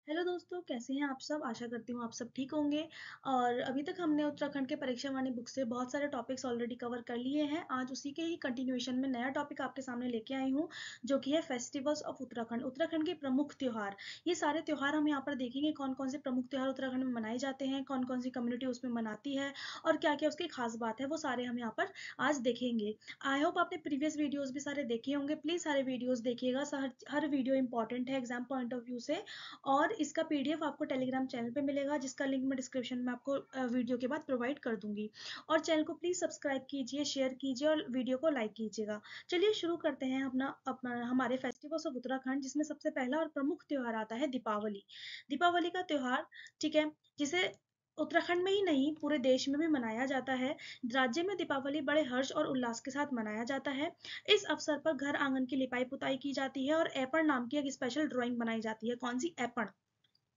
Hello दोस्तों, कैसे हैं आप सब। आशा करती हूँ आप सब ठीक होंगे। और अभी तक हमने उत्तराखंड के परीक्षा वाणी बुक से बहुत सारे टॉपिक्स ऑलरेडी कवर कर लिए हैं। आज उसी के ही कंटिन्यूएशन में नया टॉपिक आपके सामने लेके आई हूँ, जो कि है फेस्टिवल्स ऑफ उत्तराखंड। उत्तराखंड के प्रमुख त्योहार। ये सारे त्योहार हम यहाँ पर देखेंगे, कौन कौन से प्रमुख त्योहार उत्तराखंड में मनाए जाते हैं, कौन कौन सी कम्युनिटी उसमें मनाती है और क्या क्या उसकी खास बात है, वो सारे हम यहाँ पर आज देखेंगे। आई होप आपने प्रीवियस वीडियोज भी सारे देखे होंगे। प्लीज सारे वीडियोज देखिएगा, हर वीडियो इंपॉर्टेंट है एग्जाम पॉइंट ऑफ व्यू से। और इसका पीडीएफ आपको टेलीग्राम चैनल पे मिलेगा, जिसका लिंक मैं डिस्क्रिप्शन में आपको वीडियो के बाद प्रोवाइड कर दूंगी। और चैनल को प्लीज सब्सक्राइब कीजिए, शेयर कीजिए और वीडियो को लाइक कीजिएगा। चलिए शुरू करते हैं अपना अपना हमारे फेस्टिवल्स ऑफ उत्तराखंड, जिसमें सबसे पहला और प्रमुख त्योहार आता है दीपावली। दीपावली का त्योहार, ठीक है, जिसे उत्तराखंड में ही नहीं पूरे देश में भी मनाया जाता है। राज्य में दीपावली बड़े हर्ष और उल्लास के साथ मनाया जाता है। इस अवसर पर घर आंगन की लिपाई पुताई की जाती है और ऐपण नाम की एक स्पेशल ड्राइंग बनाई जाती है। कौन सी? ऐपण।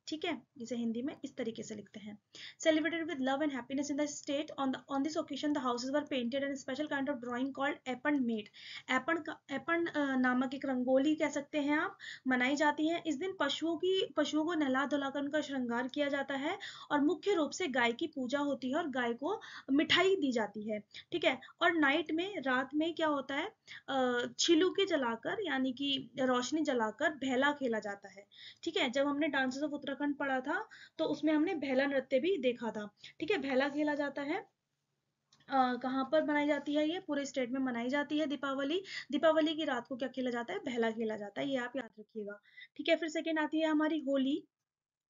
ठीक है, जिसे हिंदी में इस तरीके से लिखते हैं। Celebrated with love and happiness in the state on this occasion the houses were painted and special kind of drawing called Aipan made. Aipan नामक एक रंगोली कह सकते हैं आप, मनाई जाती है। इस दिन पशुओं को नहला धुलाकर उनका श्रृंगार किया जाता है और मुख्य रूप से गाय की पूजा होती है और गाय को मिठाई दी जाती है। ठीक है, और नाइट में, रात में क्या होता है, छिलुके जलाकर यानी कि रोशनी जलाकर भेला खेला जाता है। ठीक है, जब हमने डांसेस ऑफ उत्तराखंड पढ़ा था तो उसमें हमने भेला नृत्य भी देखा था। ठीक है, भेला खेला जाता है। कहाँ पर मनाई जाती है? ये पूरे स्टेट में मनाई जाती है दीपावली। दीपावली की रात को क्या खेला जाता है? भेला खेला जाता है, ये आप याद रखिएगा। ठीक है, फिर सेकेंड आती है हमारी होली।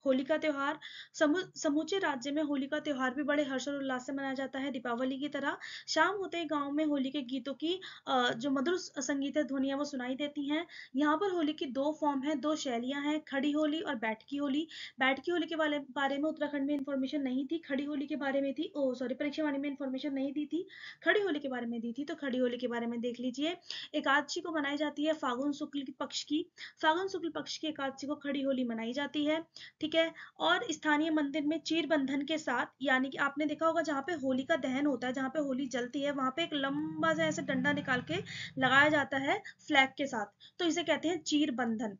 होली का त्योहार, समूचे राज्य में होली का त्योहार भी बड़े हर्ष और उल्लास से मनाया जाता है दीपावली की तरह। शाम होते ही गांव में होली के गीतों की जो मधुर संगीत है, ध्वनियां वो सुनाई देती हैं। यहाँ पर होली की दो फॉर्म है, दो शैलियां हैं, खड़ी होली और बैठकी होली। बैठकी होली के बारे में उत्तराखंड में इंफॉर्मेशन नहीं थी, खड़ी होली के बारे में थी। ओ सॉरी, परीक्षा वाणी में इंफॉर्मेशन नहीं दी थी, खड़ी होली के बारे में दी थी, तो खड़ी होली के बारे में देख लीजिए। एकादशी को मनाई जाती है फागुन शुक्ल पक्ष की। फागुन शुक्ल पक्ष की एकादशी को खड़ी होली मनाई जाती है। ठीक है, और स्थानीय मंदिर में चीर बंधन के साथ, यानी कि आपने देखा होगा जहाँ पे होली का दहन होता है, जहाँ पे होली जलती है, वहां पे एक लंबा सा ऐसे डंडा निकाल के लगाया जाता है फ्लैग के साथ, तो इसे कहते हैं चीर बंधन।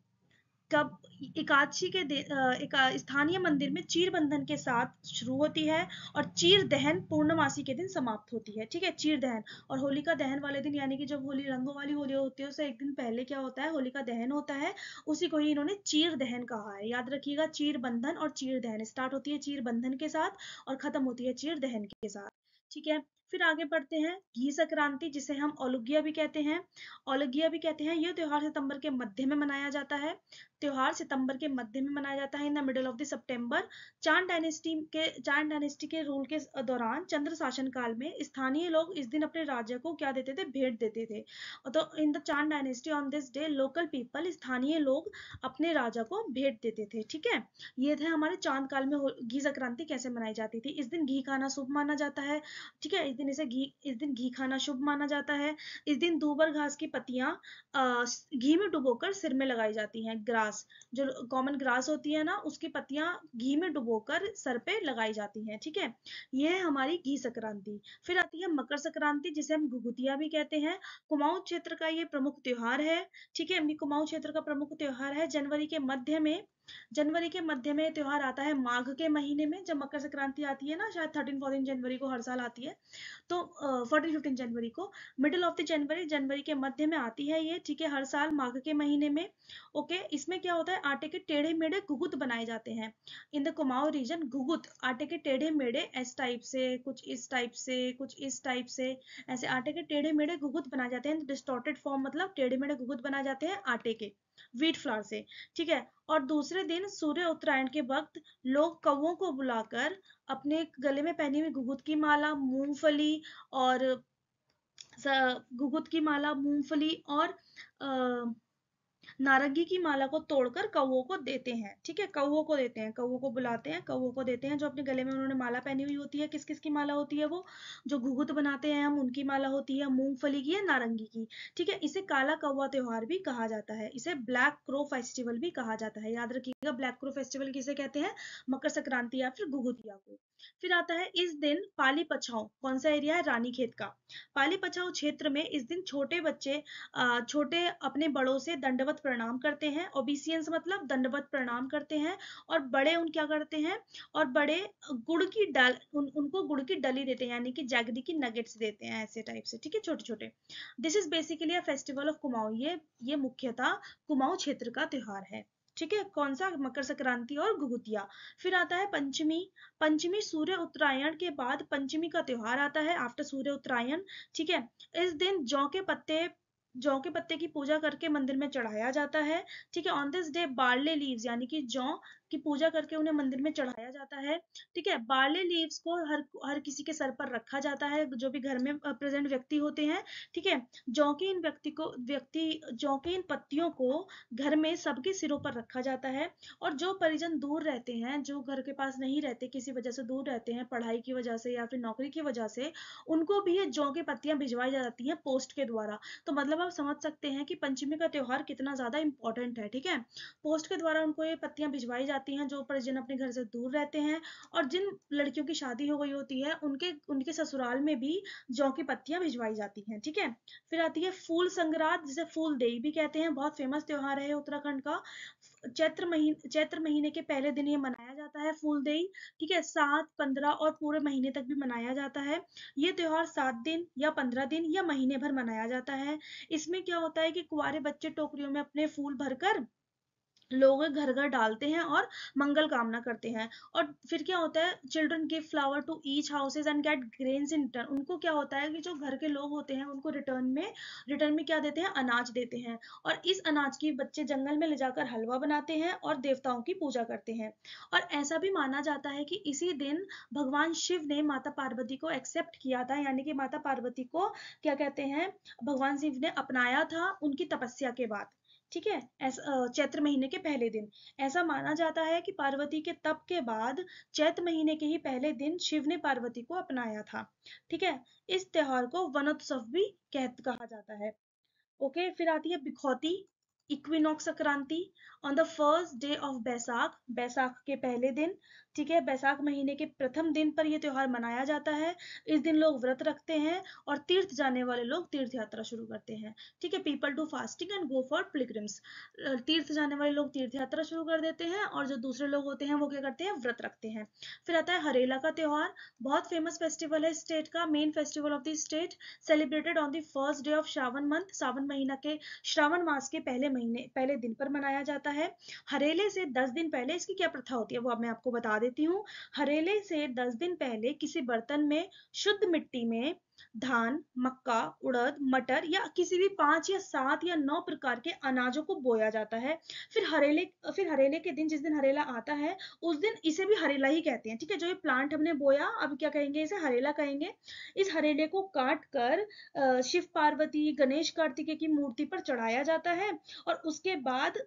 कब? एकादशी के स्थानीय मंदिर में चीर बंधन के साथ शुरू होती है और चीर दहन पूर्णमासी के दिन समाप्त होती है। ठीक है, चीर दहन। और होली का दहन वाले दिन, यानी कि जब होली रंगों वाली होली होती है, उससे एक दिन पहले क्या होता है? होली का दहन होता है। उसी को ही इन्होंने चीर दहन कहा है, याद रखिएगा। चीर बंधन और चीर दहन, स्टार्ट होती है चीर बंधन के साथ और खत्म होती है चीर दहन के साथ। ठीक है, फिर आगे बढ़ते हैं। घी संक्रांति, जिसे हम ओलुगिया भी कहते हैं, ओलगिया भी कहते हैं। यह त्योहार सितंबर के मध्य में मनाया जाता है। त्योहार सितंबर के मध्य में मनाया जाता है, in the middle of the September. Chand dynasty के रूल के दौरान, चंद्र शासन काल में, स्थानीय लोग इस दिन अपने राजा को क्या देते थे? भेंट देते थे। तो इन द चांद dynasty on this day local people, स्थानीय लोग अपने राजा को भेंट देते थे। ठीक है, ये थे हमारे चांद काल में घी संक्रांति कैसे मनाई जाती थी। इस दिन घी खाना शुभ माना जाता है। ठीक है, इस दिन घी खाना शुभ माना जाता है। इस दिन दूबर घास की पत्तियां घी में डुबोकर सिर में लगाई जाती हैं। ग्रास, जो कॉमन ग्रास होती है ना, उसकी पत्तियां घी में डुबोकर सर पे लगाई जाती हैं। ठीक है, ये है हमारी घी संक्रांति। फिर आती है मकर संक्रांति, जिसे हम घुघुतिया भी कहते हैं। कुमाऊं क्षेत्र का ये प्रमुख त्योहार है। ठीक है, कुमाऊं क्षेत्र का प्रमुख त्योहार है। जनवरी के मध्य में त्योहार आता है। माघ के महीने में जब मकर संक्रांति आती है ना, शायद 13-14 जनवरी को हर साल आती है, तो 14-15 जनवरी को, मिडिल ऑफ द जनवरी, जनवरी के मध्य में आती है ये। ठीक है, हर साल माघ के महीने में। ओके, इसमें क्या होता है? आटे के टेढ़े मेढ़े घुघुत बनाए जाते हैं। इन द कुमाऊं रीजन, घुघुत आटे के टेढ़े मेढ़े, इस टाइप से, कुछ इस टाइप से, कुछ इस टाइप से, ऐसे आटे के टेढ़े मेढ़े घुघुत बनाए जाते हैं। डिस्टॉर्टेड फॉर्म मतलब टेढ़े मेढ़े घुघुत बनाए जाते हैं आटे के, व्हीट फ्लावर से। ठीक है, और दूसरे दिन सूर्य उत्तरायण के वक्त लोग कौवों को बुलाकर अपने गले में पहनी हुई घुघुत की माला, मूंगफली और घुघुत की माला, मूंगफली और नारंगी की माला को तोड़कर कौवों को देते हैं। ठीक है, कौवों को देते हैं, कौवों को बुलाते हैं, कौवों को देते हैं। जो अपने गले में उन्होंने माला पहनी हुई होती है, किस किस की माला होती है वो? जो घुघुत बनाते हैं हम, उनकी माला होती है, मूंगफली की या नारंगी की। ठीक है, इसे काला कौवा त्योहार भी कहा जाता है, इसे ब्लैक क्रो फेस्टिवल भी कहा जाता है। याद रखिएगा, ब्लैक क्रो फेस्टिवल किसे कहते हैं? मकर संक्रांति या फिर घुघुतिया को। फिर आता है इस दिन पाली पछाऊ। कौन सा एरिया है? रानीखेत का। पाली पछाऊ क्षेत्र में इस दिन छोटे बच्चे छोटे अपने बड़ों से दंडवत प्रणाम करते हैं, ओबीसियंस मतलब दंडवत प्रणाम करते हैं, और बड़े उन क्या करते हैं, और बड़े गुड़ की डाल उनको गुड़ की डली देते हैं, यानी कि जैगरी की नगेट्स देते हैं, ऐसे टाइप से, ठीक है, छोटे छोटे। This is basically a festival of Kumaon, ये मुख्यतः कुमाऊं क्षेत्र का त्योहार है, ठीक है। कौन सा? मकर संक्रांति और घुघुतिया। फिर आता है पंचमी। पंचमी सूर्य उत्तरायण के बाद पंचमी का त्योहार आता है, आफ्टर सूर्य उत्तरायण, ठीक है। इस दिन जौ के पत्ते की पूजा करके मंदिर में चढ़ाया जाता है, ठीक है। On this day barley leaves, यानी कि जौ की पूजा करके उन्हें मंदिर में चढ़ाया जाता है, ठीक है। बार्ले लीव्स को हर हर किसी के सर पर रखा जाता है, जो भी घर में प्रेजेंट व्यक्ति होते हैं, ठीक है। जौ के इन पत्तियों को घर में सबके सिरों पर रखा जाता है, और जो परिजन दूर रहते हैं, जो घर के पास नहीं रहते, किसी वजह से दूर रहते हैं, पढ़ाई की वजह से या फिर नौकरी की वजह से, उनको भी ये जौ की पत्तियां भिजवाई जाती हैं पोस्ट के द्वारा। तो मतलब आप समझ सकते हैं कि पंचमी का त्योहार कितना ज्यादा इंपॉर्टेंट है, ठीक है। पोस्ट के द्वारा उनको ये पत्तियां भिजवाई जाती हैं, जो परिजन अपने घर से दूर रहते हैं, और जिन लड़कियों की शादी हो गई होती है, उनके उनके ससुराल में भी जौ की पत्तियां भिजवाई जाती हैं, ठीक है। फिर आती है फूल संग्रात, जिसे फूल देई भी कहते हैं, बहुत फेमस त्योहार है उत्तराखंड का। चैत्र महीने के पहले दिन ये मनाया जाता है, फूल देई, ठीक है। 7, 15 और पूरे महीने तक भी मनाया जाता है। ये त्योहार 7 दिन या 15 दिन या महीने भर मनाया जाता है। इसमें क्या होता है कि कुंवारे बच्चे टोकरियों में अपने फूल भरकर लोग घर घर डालते हैं और मंगल कामना करते हैं। और फिर क्या होता है, children give flower to each houses and get grains in return. उनको क्या होता है कि जो घर के लोग होते हैं, उनको रिटर्न में क्या देते हैं, अनाज देते हैं, और इस अनाज की बच्चे जंगल में ले जाकर हलवा बनाते हैं और देवताओं की पूजा करते हैं। और ऐसा भी माना जाता है कि इसी दिन भगवान शिव ने माता पार्वती को एक्सेप्ट किया था, यानी कि माता पार्वती को क्या कहते हैं, भगवान शिव ने अपनाया था उनकी तपस्या के बाद, ठीक है। चैत्र महीने के पहले दिन ऐसा माना जाता है कि पार्वती के तप के बाद चैत्र महीने के ही पहले दिन शिव ने पार्वती को अपनाया था, ठीक है। इस त्योहार को वनोत्सव भी कहा जाता है। ओके, फिर आती है Bikhauti, equinox Sankranti, on the first day of Baisakh, बैसाख के पहले दिन, ठीक है। बैसाख महीने के प्रथम दिन पर यह त्योहार मनाया जाता है। इस दिन लोग व्रत रखते हैं और तीर्थ जाने वाले लोग तीर्थ यात्रा शुरू करते हैं, ठीक है। People do fasting and go for pilgrims. तीर्थ जाने वाले लोग तीर्थ यात्रा शुरू कर देते हैं, और जो दूसरे लोग होते हैं वो क्या करते हैं, व्रत रखते हैं। फिर आता है हरेला का त्योहार, बहुत फेमस फेस्टिवल है स्टेट का, main festival of the state, celebrated on the first day of Shravan month, सावन महीना के श्रावण मास के पहले दिन पर मनाया जाता है। हरेले से 10 दिन पहले इसकी क्या प्रथा होती है वो अब मैं आपको बता देती हूँ। हरेले से 10 दिन पहले किसी बर्तन में शुद्ध मिट्टी में धान, मक्का, उड़द, मटर या किसी भी 5 या 7 या 9 प्रकार के अनाजों को बोया जाता है। फिर हरेले के दिन, जिस दिन हरेला आता है, उस दिन इसे भी हरेला ही कहते हैं, ठीक है। जो ये प्लांट हमने बोया, अब क्या कहेंगे, इसे हरेला कहेंगे। इस हरेले को काट कर शिव पार्वती गणेश कार्तिकेय की मूर्ति पर चढ़ाया जाता है, और उसके बाद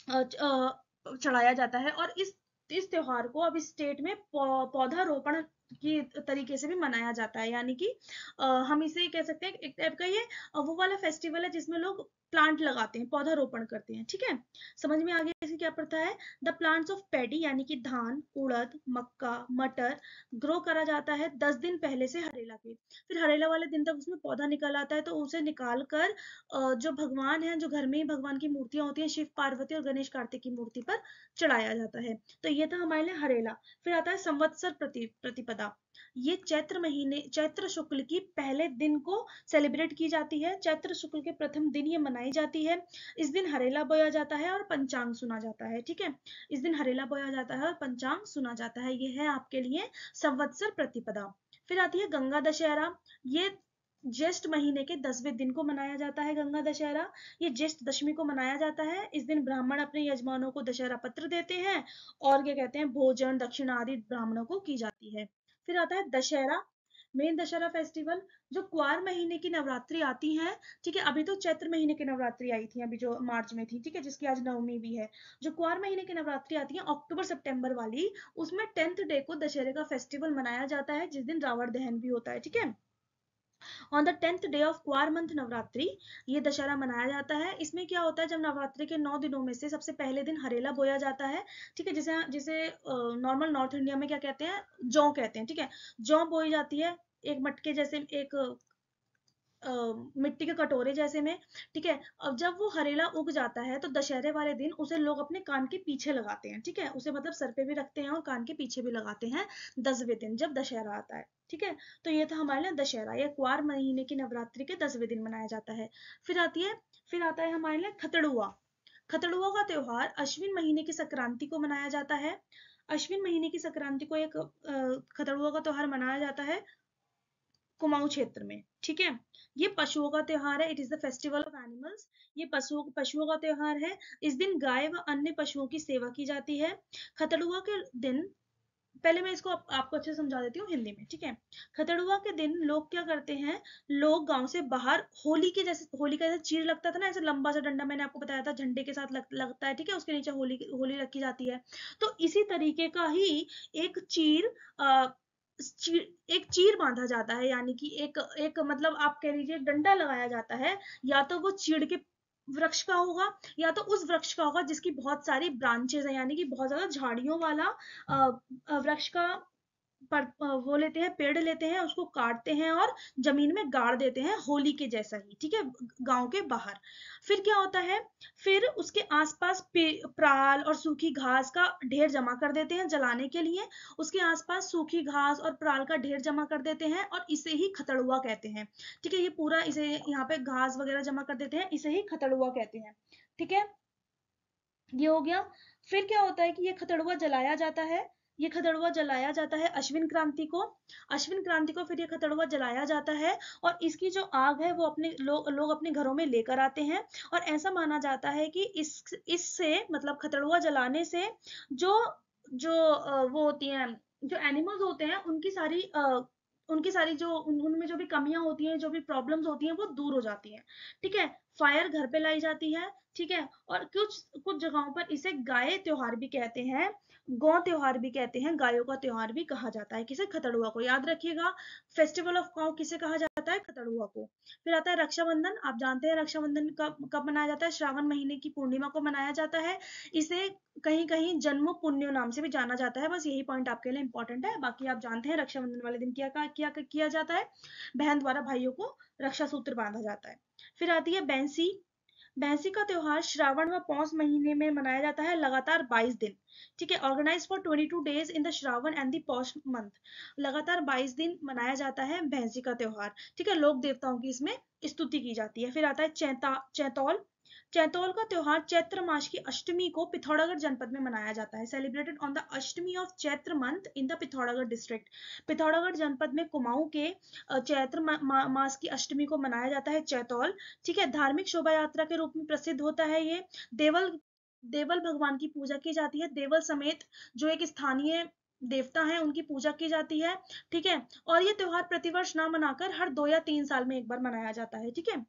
चढ़ाया जाता है। और इस त्योहार को अब इस स्टेट में पौधारोपण की तरीके से भी मनाया जाता है, यानी कि हम इसे कह सकते हैं एक टाइप का ये वो वाला फेस्टिवल है जिसमें लोग प्लांट लगाते हैं, पौधारोपण करते हैं, ठीक है। समझ में आ गया इसकी क्या प्रथा है। द प्लांट्स ऑफ पैडी, यानी कि धान, उड़द, मक्का, मटर ग्रो करा जाता है 10 दिन पहले से हरेला के। फिर हरेला वाले दिन तक उसमें पौधा निकल आता है, तो उसे निकाल कर जो भगवान है, जो घर में ही भगवान की मूर्तियां होती हैं, शिव पार्वती और गणेश कार्तिक की मूर्ति पर चढ़ाया जाता है। तो ये था हमारे लिए हरेला। फिर आता है संवत्सर प्रतिपदा। ये चैत्र शुक्ल की पहले दिन को सेलिब्रेट की जाती है, चैत्र शुक्ल के प्रथम दिन ये मनाई जाती है। इस दिन हरेला बोया जाता है और पंचांग सुना जाता है, ठीक है। इस दिन हरेला बोया जाता है और पंचांग सुना जाता है। ये है आपके लिए संवत्सर प्रतिपदा। फिर आती है गंगा दशहरा। ये ज्येष्ठ महीने के 10वें दिन को मनाया जाता है गंगा दशहरा। ये ज्येष्ठ दशमी को मनाया जाता है। इस दिन ब्राह्मण अपने यजमानों को दशहरा पत्र देते हैं, और क्या कहते हैं, भोजन दक्षिणा आदि ब्राह्मणों को की जाती है। फिर आता है दशहरा, मेन दशहरा फेस्टिवल, जो क्वार महीने की नवरात्रि आती है, ठीक है। अभी तो चैत्र महीने की नवरात्रि आई थी, अभी जो मार्च में थी, ठीक है, जिसकी आज नवमी भी है। जो क्वार महीने की नवरात्रि आती है अक्टूबर सितंबर वाली, उसमें 10th डे को दशहरे का फेस्टिवल मनाया जाता है, जिस दिन रावण दहन भी होता है, ठीक है। On the 10th day of Kwar month Navratri ये दशहरा मनाया जाता है। इसमें क्या होता है, जब नवरात्रि के 9 दिनों में से सबसे पहले दिन हरेला बोया जाता है, ठीक है। जिसे जिसे नॉर्मल नॉर्थ इंडिया में क्या कहते हैं, जौ कहते हैं, ठीक है। जौ बोई जाती है एक मटके जैसे, एक मिट्टी के कटोरे जैसे में, ठीक है। अब जब वो हरेला उग जाता है तो दशहरे वाले दिन उसे लोग अपने कान के पीछे लगाते हैं, ठीक है। उसे मतलब सर पे भी रखते हैं और कान के पीछे भी लगाते हैं 10वें दिन जब दशहरा आता है, ठीक है। तो ये था हमारे लिए दशहरा, ये क्वार महीने की नवरात्रि के 10वें दिन मनाया जाता है। फिर आता है हमारे लिए खतड़ुआ। खतड़ुआ का त्योहार अश्विन महीने की संक्रांति को मनाया जाता है। अश्विन महीने की संक्रांति को एक खतड़ुआ का त्योहार मनाया जाता है कुमाऊं क्षेत्र में, ठीक है। ये पशुओं का त्योहार है, it is the festival of animals. ये पशुओं का त्योहार है। इस दिन गाय व अन्य पशुओं की सेवा की जाती है। खतड़ुआ के दिन, पहले मैं इसको आपको अच्छे से समझा देती हूँ हिंदी में, ठीक है। खतड़ुआ के दिन लोग क्या करते हैं, लोग गांव से बाहर होली के जैसे, होली का जैसे चीर लगता था ना, ऐसे लंबा सा डंडा, मैंने आपको बताया था झंडे के साथ लगता है, ठीक है। उसके नीचे होली होली रखी जाती है। तो इसी तरीके का ही एक एक चीर बांधा जाता है, यानी कि एक एक मतलब आप कह लीजिए डंडा लगाया जाता है। या तो वो चीड़ के वृक्ष का होगा, या तो उस वृक्ष का होगा जिसकी बहुत सारी ब्रांचेस हैं, यानी कि बहुत ज्यादा झाड़ियों वाला वृक्ष का वो लेते हैं, पेड़ लेते हैं, उसको काटते हैं और जमीन में गाड़ देते हैं होली के जैसा ही, ठीक है, गांव के बाहर। फिर क्या होता है, फिर उसके आसपास प्राल और सूखी घास का ढेर जमा कर देते हैं जलाने के लिए। उसके आसपास सूखी घास और प्राल का ढेर जमा कर देते हैं और इसे ही खतड़ुआ कहते हैं, ठीक है। ये पूरा इसे यहाँ पे घास वगैरह जमा कर देते हैं, इसे ही खतड़ुआ कहते हैं, ठीक है। ये हो गया। फिर क्या होता है कि ये खतड़ुआ जलाया जाता है। ये खतड़ुआ जलाया जाता है अश्विन क्रांति को। अश्विन क्रांति को फिर ये खतड़ुआ जलाया जाता है और इसकी जो आग है वो अपने लोग अपने घरों में लेकर आते हैं। और ऐसा माना जाता है कि इससे मतलब खतड़ुआ जलाने से जो जो वो होती हैं, जो एनिमल्स होते हैं, उनकी सारी जो उनमें जो भी कमियां होती हैं, जो भी प्रॉब्लम्स होती हैं, वो दूर हो जाती हैं, ठीक है। फायर घर पे लाई जाती है, ठीक है। और कुछ कुछ जगहों पर इसे गाय त्योहार भी कहते हैं, गौ त्योहार भी कहते हैं, गायों का त्योहार भी कहा जाता है। किसे? खतड़ुआ को। याद रखिएगा, फेस्टिवल ऑफ काउ किसे कहा जाता है? खतड़ुआ को। फिर आता है रक्षाबंधन। आप जानते हैं रक्षाबंधन कब कब मनाया जाता है? श्रावण महीने की पूर्णिमा को मनाया जाता है। इसे कहीं कहीं जन्म पुण्य नाम से भी जाना जाता है। बस यही पॉइंट आपके लिए इंपॉर्टेंट है, बाकी आप जानते हैं रक्षाबंधन वाले दिन किया जाता है, बहन द्वारा भाइयों को रक्षा सूत्र बांधा जाता है। फिर आती है बैंसी। बैंसी का त्योहार श्रावण व पौष महीने में मनाया जाता है, लगातार 22 दिन, ठीक है। Organise for 22 days in the Shravan and the Paush month. लगातार 22 दिन मनाया जाता है बैंसी का त्योहार, ठीक है। लोक देवताओं की इसमें स्तुति की जाती है। फिर आता है चैतौल। चैतौल का त्योहार चैत्र मास की अष्टमी को पिथौरागढ़ जनपद में मनाया जाता है, celebrated on the Ashtami of Chaitra month in the Pithoragarh district. Pithoragarh जनपद में कुमाऊं के चैत्र मास की अष्टमी को मनाया जाता है चैतौल, ठीक है। धार्मिक शोभा यात्रा के रूप में प्रसिद्ध होता है ये। देवल देवल भगवान की पूजा की जाती है, देवल समेत जो एक स्थानीय देवता है उनकी पूजा की जाती है, ठीक है। और ये त्योहार प्रतिवर्ष ना मनाकर हर 2 या 3 साल में एक बार मनाया जाता है, ठीक है।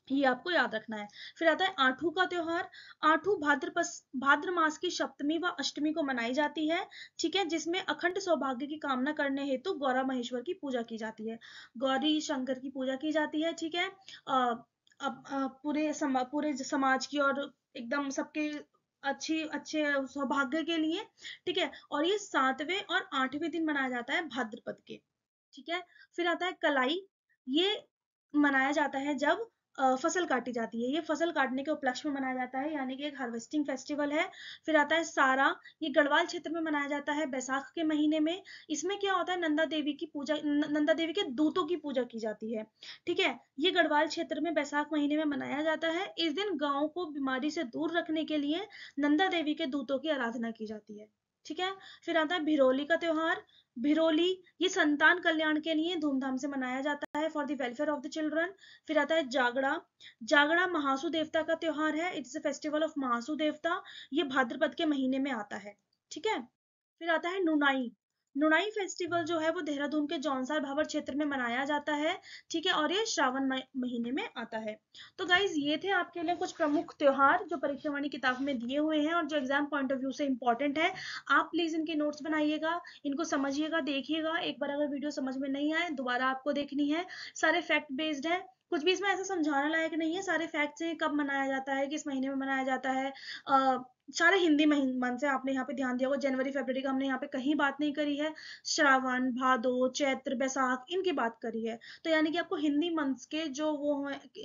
ये आपको याद रखना है। फिर आता है आठू का त्योहार। आठू भाद्र मास की सप्तमी व अष्टमी को मनाई जाती है, ठीक है, जिसमें अखंड सौभाग्य की कामना करने हेतु गौरा महेश्वर की पूजा की जाती है, गौरी शंकर की पूजा की जाती है, ठीक है। पूरे समाज की और एकदम सबके अच्छे सौभाग्य के लिए, ठीक है। और ये 7वें और 8वें दिन मनाया जाता है भाद्रपद के, ठीक है। फिर आता है कलाई। ये मनाया जाता है जब फसल काटी जाती है, ये फसल काटने के उपलक्ष्य में मनाया जाता है, यानी कि एक हार्वेस्टिंग फेस्टिवल है। फिर आता है सारा। ये गढ़वाल क्षेत्र में मनाया जाता है बैसाख के महीने में। इसमें क्या होता है, नंदा देवी की पूजा, नंदा देवी के दूतों की पूजा की जाती है, ठीक है। ये गढ़वाल क्षेत्र में बैसाख महीने में मनाया जाता है। इस दिन गांव को बीमारी से दूर रखने के लिए नंदा देवी के दूतों की आराधना की जाती है, ठीक है। फिर आता है भिरोली का त्योहार। भिरोली ये संतान कल्याण के लिए धूमधाम से मनाया जाता है, for the welfare of the children. फिर आता है जागड़ा। जागड़ा महासु देवता का त्योहार है, it's a festival of Mahasu देवता। ये भाद्रपद के महीने में आता है, ठीक है। फिर आता है नुनाई। नुनाई फेस्टिवल जो है वो देहरादून के जौनसार भावर क्षेत्र में मनाया जाता है, ठीक है। और ये श्रावण महीने में आता है। तो गाइज ये थे आपके लिए कुछ प्रमुख त्योहार जो परीक्षा वाणी किताब में दिए हुए हैं और जो एग्जाम पॉइंट ऑफ व्यू से इंपॉर्टेंट है। आप प्लीज इनके नोट्स बनाइएगा, इनको समझिएगा, देखिएगा। एक बार अगर वीडियो समझ में नहीं आए दोबारा आपको देखनी है। सारे फैक्ट बेस्ड है, कुछ भी इसमें ऐसा समझाने लायक नहीं है, सारे फैक्ट्स हैं, कब मनाया जाता है, किस महीने में मनाया जाता है, सारे हिंदी मंथ से आपने यहाँ पे ध्यान दिया होगा, जनवरी फरवरी का हमने यहाँ पे कहीं बात नहीं करी है। श्रावण, भादो, चैत्र, बैसाख इनकी बात करी है। तो यानी कि आपको हिंदी मंथ्स के जो वो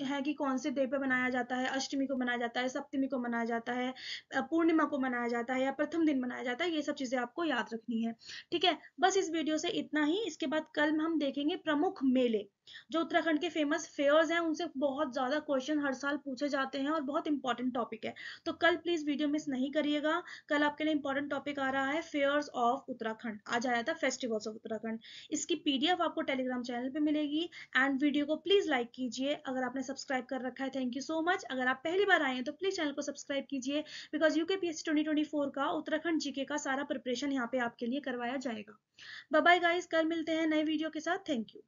है कि कौन से डे पे मनाया जाता है, अष्टमी को मनाया जाता है, सप्तमी को मनाया जाता है, पूर्णिमा को मनाया जाता है या प्रथम दिन मनाया जाता है, ये सब चीजें आपको याद रखनी है। ठीक है, बस इस वीडियो से इतना ही। इसके बाद कल हम देखेंगे प्रमुख मेले, जो उत्तराखंड के फेमस फेयर्स हैं, उनसे बहुत ज्यादा क्वेश्चन हर साल पूछे जाते हैं और बहुत इंपॉर्टेंट टॉपिक है। तो कल प्लीज वीडियो मिस नहीं करिएगा। कल आपके लिए इंपॉर्टेंट टॉपिक आ रहा है फेयर्स ऑफ उत्तराखंड, आज आया था फेस्टिवल्स ऑफ उत्तराखंड। इसकी पीडीएफ आपको टेलीग्राम चैनल पे मिलेगी। एंड वीडियो को प्लीज लाइक कीजिए। अगर आपने सब्सक्राइब कर रखा है, थैंक यू सो मच। अगर आप पहली बार आए हैं तो प्लीज चैनल को सब्सक्राइब कीजिए, बिकॉज यूकेपीएससी 2024 का उत्तराखंड जीके का सारा प्रिपरेशन यहाँ पे आपके लिए करवाया जाएगा। बाय बाय गाइस, कल मिलते हैं नए वीडियो के साथ। Thank you.